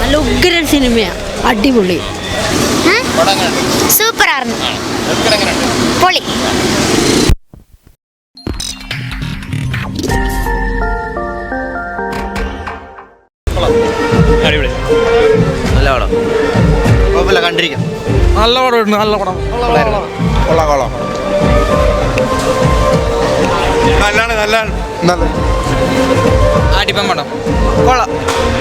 നല്ല ഉഗ്രൻ സിനിമയാണ്, അടിപൊളി. സൂപ്പർ ആയിരുന്നു, പൊളി. അടിപൊളി, നല്ല പടം, കുഴപ്പമില്ല, കണ്ടിരിക്കാം. നല്ല പടം, നല്ല പടം, കൊള്ളാം കൊള്ളാം, നല്ലാണ് നല്ലാണ്, നല്ല അടിപ്പം പടം കൊള്ളാം.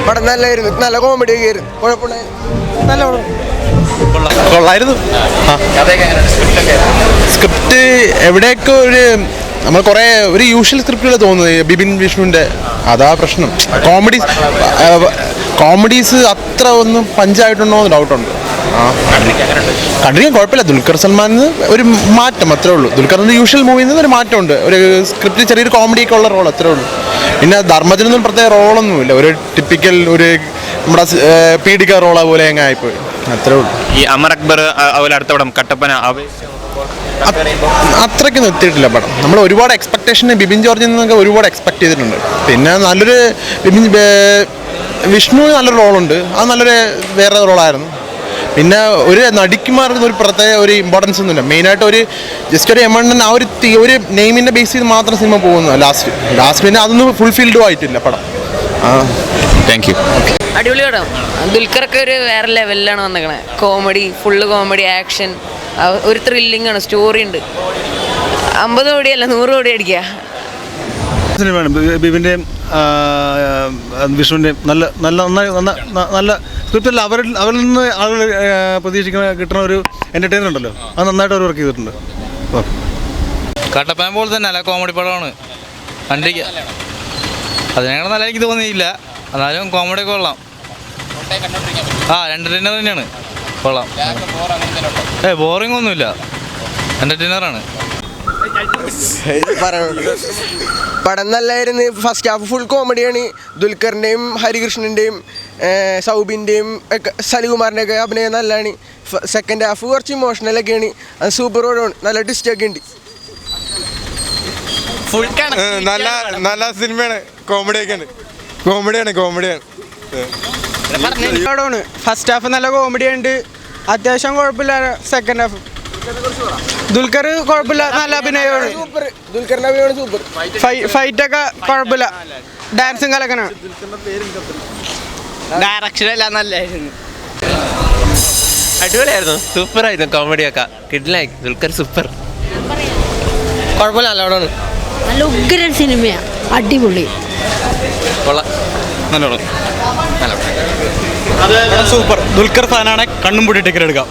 പടം നല്ലായിരുന്നു, നല്ല കോമഡി ഒക്കെ ആയിരുന്നു, കുഴപ്പമുണ്ടായിരുന്നു, നല്ല പടം, കൊള്ളായിരുന്നു. സ്ക്രിപ്റ്റ് എവിടെയൊക്കെ നമ്മൾ കുറേ ഒരു യൂഷ്വൽ സ്ക്രിപ്റ്റുകൾ തോന്നുന്നത് ബിബിൻ വിഷ്ണുവിൻ്റെ, അതാ പ്രശ്നം. കോമഡീസ് അത്ര ഒന്നും പഞ്ചായിട്ടുണ്ടോ എന്ന് ഡൗട്ടുണ്ട്. കണ്ടിരിക്കാൻ കുഴപ്പമില്ല. ദുൽഖർ സൽമാനിന്ന് ഒരു മാറ്റം അത്രേ ഉള്ളൂ. ദുൽഖറിൻ്റെ യൂഷ്വൽ മൂവിയിൽ നിന്ന് ഒരു മാറ്റമുണ്ട്. ഒരു സ്ക്രിപ്റ്റിൽ ചെറിയൊരു കോമഡിയൊക്കെ ഉള്ള റോൾ അത്രേ ഉള്ളൂ. പിന്നെ ധർമ്മജനൊന്നും പ്രത്യേക റോളൊന്നുമില്ല. ഒരു ടിപ്പിക്കൽ ഒരു നമ്മുടെ പീഡിക റോള പോലെ അങ്ങ് ആയിപ്പോയി, അത്രേ ഉള്ളൂ. ഈ അമർ അക്ബർ അതുപോലെ അടുത്ത പടം കട്ടപ്പന അത്രയ്ക്ക് നിർത്തിയിട്ടില്ല പടം. നമ്മൾ ഒരുപാട് എക്സ്പെക്ടേഷൻ ബിബിൻ ജോർജിൽ നിന്നൊക്കെ ഒരുപാട് എക്സ്പെക്ട് ചെയ്തിട്ടുണ്ട്. പിന്നെ നല്ലൊരു വിഷ്ണു നല്ലൊരു റോളുണ്ട്, അത് നല്ലൊരു വേറെ റോളായിരുന്നു. പിന്നെ ഒരു നടിക്കുമാർക്ക് ഒരു പ്രത്യേക ഒരു ഇമ്പോർട്ടൻസ് ഒന്നുമില്ല. മെയിനായിട്ട് ഒരു ജസ്റ്റ് ഒരു എമൗണ്ട് ആ ഒരു നെയിമിൻ്റെ ബേസ് ചെയ്ത് മാത്രം സിനിമ പോകുന്നു ലാസ്റ്റ് പിന്നെ അതൊന്നും ഫുൾഫിൽഡും ആയിട്ടില്ല പടം. Thank you. അടിപൊളി പടം. ദുൽഖറൊക്കെ ഒരു വേറെ ലെവലിലാണ് വന്നേക്കണേ. കോമഡി, ഫുള്ള് കോമഡി, ആക്ഷൻ, ഒരു ത്രില്ലിംഗ് ആണ്, സ്റ്റോറി ഉണ്ട്. 50 കോടിയല്ല 100 കോടി അടിക്കുക സിനിമയാണ്. ബിബിൻ്റെയും വിഷ്ണുവിൻ്റെയും നല്ല നല്ല നന്നായി നല്ല സ്ക്രിപ്റ്റല്ല. അവരിൽ നിന്ന് ആളുകൾ പ്രതീക്ഷിക്കുന്ന കിട്ടുന്ന ഒരു എൻ്റർടൈനർ ഉണ്ടല്ലോ, അത് നന്നായിട്ട് അവർ വർക്ക് ചെയ്തിട്ടുണ്ട്. കട്ടപ്പന പോലെ തന്നെ അല്ല, കോമഡി പടമാണ്, കണ്ടിരിക്കുക. അതിനേക്കാൾ നല്ല എനിക്ക് തോന്നിയില്ല, എന്നാലും കോമഡി കൊള്ളാം. എൻ്റർടൈനർ തന്നെയാണ്, കൊള്ളാം. ബോറിംഗ് ഒന്നുമില്ല, എൻ്റർടൈനറാണ്. പടം നല്ലായിരുന്നു. ഫസ്റ്റ് ഹാഫ് ഫുൾ കോമഡിയാണ്. ദുൽഖറിൻ്റെയും ഹരികൃഷ്ണൻ്റെയും സൗബിൻ്റെയും ഒക്കെ സലികുമാറിൻ്റെ ഒക്കെ അഭിനയം നല്ലതാണ്. സെക്കൻഡ് ഹാഫ് കുറച്ച് ഇമോഷണലൊക്കെയാണ്. അത് സൂപ്പർ പടമാണ്, നല്ല ട്വിസ്റ്റൊക്കെ ഉണ്ട്. നല്ല സിനിമയാണ്, കോമഡിയൊക്കെ ഉണ്ട്. കോമഡിയാണ് പടമാണ്. ഫസ്റ്റ് ഹാഫ് നല്ല കോമഡിയുണ്ട്, അത്യാവശ്യം കുഴപ്പമില്ല. സെക്കൻഡ് ഹാഫ് ദുൽഖർ കുഴപ്പമില്ല, നല്ല അഭിനയമാണ്. ദുൽഖറിന്റെ അഭിനയമാണ് സൂപ്പർ. ഫൈറ്റൊക്കെ കുഴപ്പമില്ല, ഡാൻസും കലക്കനാണ്. ഡയറക്ഷൻ എല്ലാം നല്ലായിരുന്നു, അടിപൊളിയായിരുന്നു, സൂപ്പറായിരുന്നു. കോമഡിയൊക്കെ കിഡിലായി, ദുൽഖർ സൂപ്പർ, കുഴപ്പമില്ല, നല്ല പടമാണ്. നല്ല ഉഗ്രൻ സിനിമയാണ്, അടിപൊളി. സൂപ്പർ. ദുൽഖർ ഫാനാണ്, കണ്ണും പൂട്ടി ടിക്കറ്റ് എടുക്കാം.